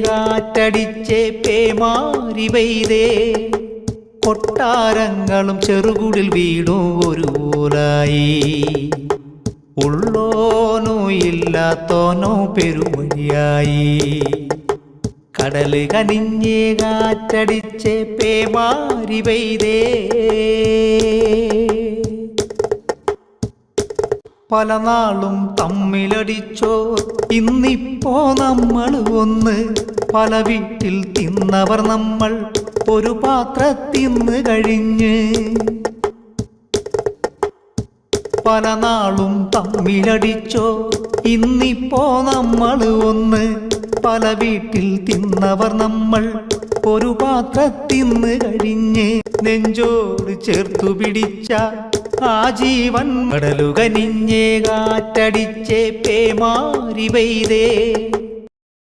കാറ്റടിച്ചേ പേമാരി പെയ്തേ കൊട്ടാരങ്ങളും ചെറുകുടിൽ വീടും ഒരുപോലായി ഉള്ളോനോ ഇല്ലാത്തോനോ പെരുവഴിയായി കടല് കനിഞ്ഞേ കാറ്റടിച്ചേ പേമാരി പെയ്തേ പല നാളും തമ്മിലടിച്ചോ ഇന്നിപ്പോ നമ്മൾ ഒന്ന് പല വീട്ടിൽ തിന്നവർ നമ്മൾ ഒരു പാത്രത്തിന്ന് കഴിഞ്ഞ് പല നാളും തമ്മിലടിച്ചോ ഇന്നിപ്പോ നമ്മൾ ഒന്ന് പല വീട്ടിൽ തിന്നവർ നമ്മൾ ഒരു പാത്രത്തിന്ന് കഴിഞ്ഞ് നെഞ്ചോട് ചേർത്തു പിടിച്ച ആ ജീവൻ കടലുകനിഞ്ഞേ കാറ്റടിച്ചേ പേമാരി പെയ്തേ